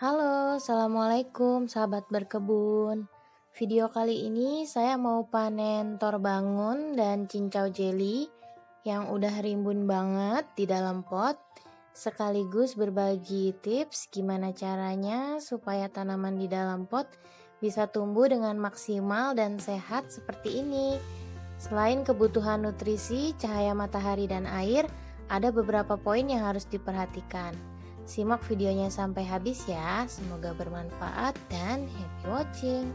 Halo, assalamualaikum sahabat berkebun. Video kali ini saya mau panen torbangun dan cincau jeli yang udah rimbun banget di dalam pot, sekaligus berbagi tips gimana caranya supaya tanaman di dalam pot bisa tumbuh dengan maksimal dan sehat seperti ini. Selain kebutuhan nutrisi, cahaya matahari dan air, ada beberapa poin yang harus diperhatikan. Simak videonya sampai habis ya, semoga bermanfaat dan happy watching.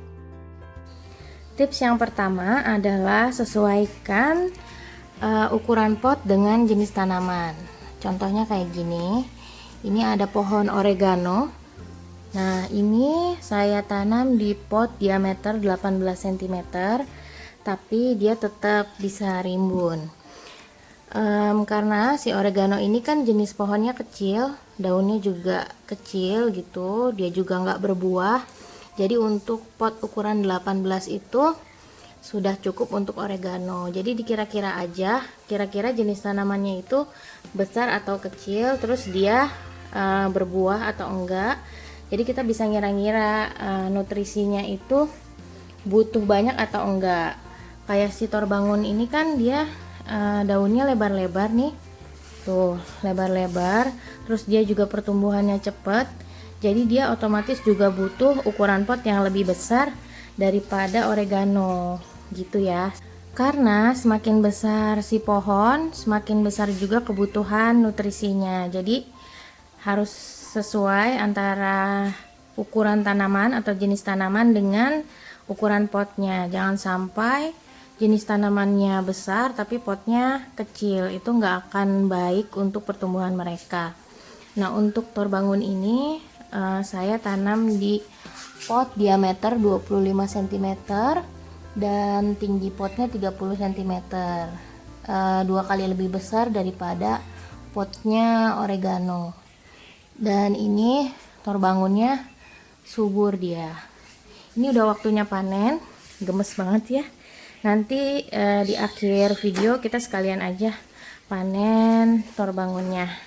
Tips yang pertama adalah sesuaikan ukuran pot dengan jenis tanaman. Contohnya kayak gini. Ini ada pohon oregano. Nah, ini saya tanam di pot diameter 18 cm, tapi dia tetap bisa rimbun. Karena si oregano ini kan jenis pohonnya kecil, daunnya juga kecil gitu, dia juga nggak berbuah. Jadi untuk pot ukuran 18 itu sudah cukup untuk oregano. Jadi dikira-kira aja, kira-kira jenis tanamannya itu besar atau kecil, terus dia berbuah atau enggak. Jadi kita bisa ngira-ngira nutrisinya itu butuh banyak atau enggak. Kayak si torbangun ini kan dia daunnya lebar-lebar nih, tuh lebar-lebar, terus dia juga pertumbuhannya cepat, jadi dia otomatis juga butuh ukuran pot yang lebih besar daripada oregano gitu ya. Karena semakin besar si pohon, semakin besar juga kebutuhan nutrisinya, jadi harus sesuai antara ukuran tanaman atau jenis tanaman dengan ukuran potnya. Jangan sampai jenis tanamannya besar tapi potnya kecil, itu nggak akan baik untuk pertumbuhan mereka. Nah, untuk torbangun ini saya tanam di pot diameter 25 cm dan tinggi potnya 30 cm, dua kali lebih besar daripada potnya oregano. Dan ini torbangunnya subur dia. Ini udah waktunya panen, gemes banget ya. Nanti di akhir video kita sekalian aja panen torbangunnya.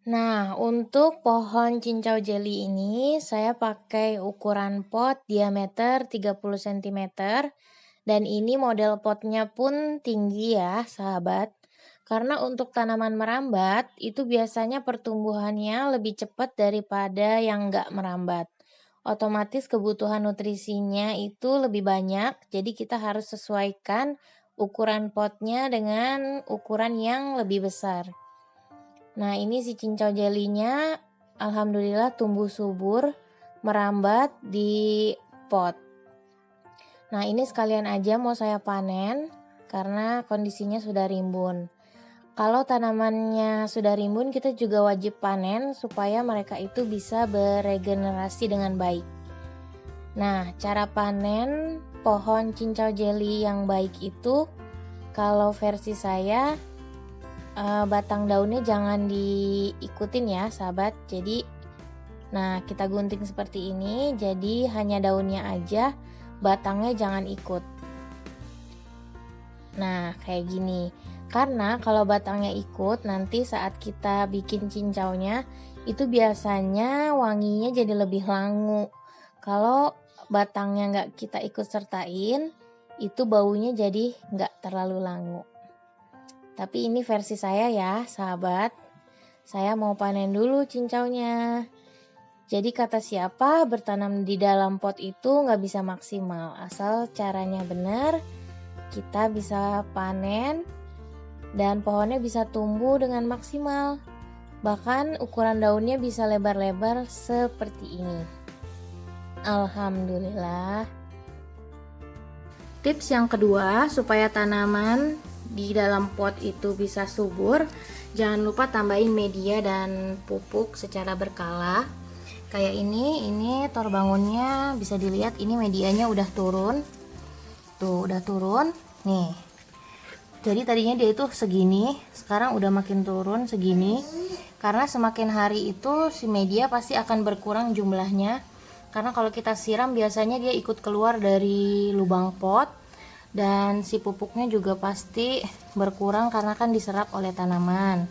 Nah, untuk pohon cincau jeli ini saya pakai ukuran pot diameter 30 cm dan ini model potnya pun tinggi ya, sahabat. Karena untuk tanaman merambat itu biasanya pertumbuhannya lebih cepat daripada yang enggak merambat. Otomatis kebutuhan nutrisinya itu lebih banyak, jadi kita harus sesuaikan ukuran potnya dengan ukuran yang lebih besar. Nah, ini si cincau jelinya alhamdulillah tumbuh subur, merambat di pot. Nah, ini sekalian aja mau saya panen karena kondisinya sudah rimbun. Kalau tanamannya sudah rimbun, kita juga wajib panen supaya mereka itu bisa beregenerasi dengan baik. Nah, cara panen pohon cincau jeli yang baik itu, kalau versi saya, batang daunnya jangan diikutin ya sahabat. Jadi nah kita gunting seperti ini, jadi hanya daunnya aja, batangnya jangan ikut. Nah kayak gini, karena kalau batangnya ikut nanti saat kita bikin cincaunya itu biasanya wanginya jadi lebih langu. Kalau batangnya nggak kita ikut sertain, itu baunya jadi nggak terlalu langu. Tapi ini versi saya ya, sahabat. Saya mau panen dulu cincaunya. Jadi kata siapa, bertanam di dalam pot itu nggak bisa maksimal. Asal caranya benar, kita bisa panen dan pohonnya bisa tumbuh dengan maksimal. Bahkan ukuran daunnya bisa lebar-lebar seperti ini. Alhamdulillah. Tips yang kedua, supaya tanaman di dalam pot itu bisa subur, jangan lupa tambahin media dan pupuk secara berkala. kayak ini tor bangunnya bisa dilihat, ini medianya udah turun tuh, udah turun nih. Jadi tadinya dia itu segini, sekarang udah makin turun segini, karena semakin hari itu si media pasti akan berkurang jumlahnya, karena kalau kita siram biasanya dia ikut keluar dari lubang pot, dan si pupuknya juga pasti berkurang karena kan diserap oleh tanaman.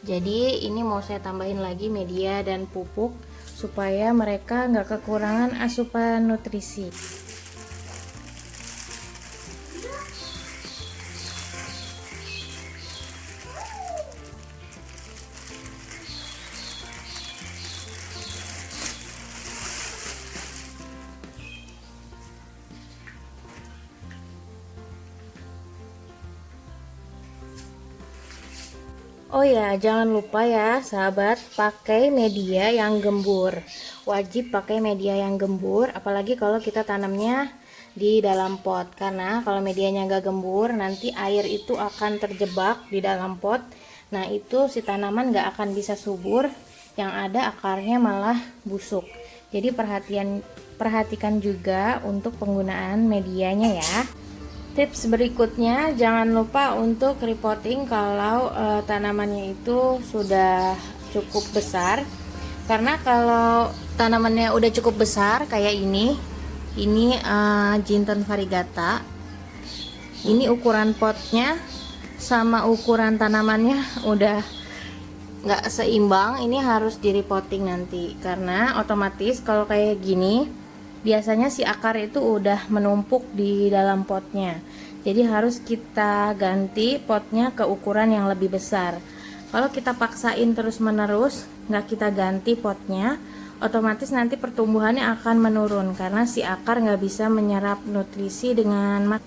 Jadi ini mau saya tambahin lagi media dan pupuk supaya mereka nggak kekurangan asupan nutrisi. Oh ya, jangan lupa ya sahabat, pakai media yang gembur. Wajib pakai media yang gembur, apalagi kalau kita tanamnya di dalam pot. Karena kalau medianya nggak gembur, nanti air itu akan terjebak di dalam pot. Nah itu si tanaman nggak akan bisa subur, yang ada akarnya malah busuk. Jadi perhatikan juga untuk penggunaan medianya ya. Tips berikutnya, jangan lupa untuk repotting kalau tanamannya itu sudah cukup besar. Karena kalau tanamannya udah cukup besar kayak ini Jinten variegata. Ini ukuran potnya sama ukuran tanamannya udah nggak seimbang. Ini harus di repotting nanti, karena otomatis kalau kayak gini biasanya si akar itu udah menumpuk di dalam potnya. Jadi harus kita ganti potnya ke ukuran yang lebih besar. Kalau kita paksain terus menerus nggak kita ganti potnya, otomatis nanti pertumbuhannya akan menurun karena si akar nggak bisa menyerap nutrisi dengan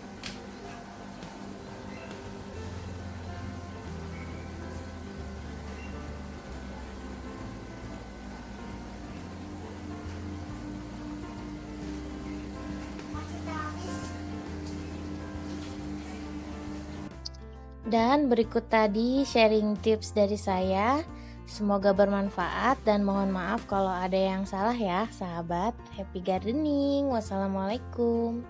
Dan berikut tadi sharing tips dari saya. Semoga bermanfaat dan mohon maaf kalau ada yang salah ya sahabat. Happy gardening. Wassalamualaikum.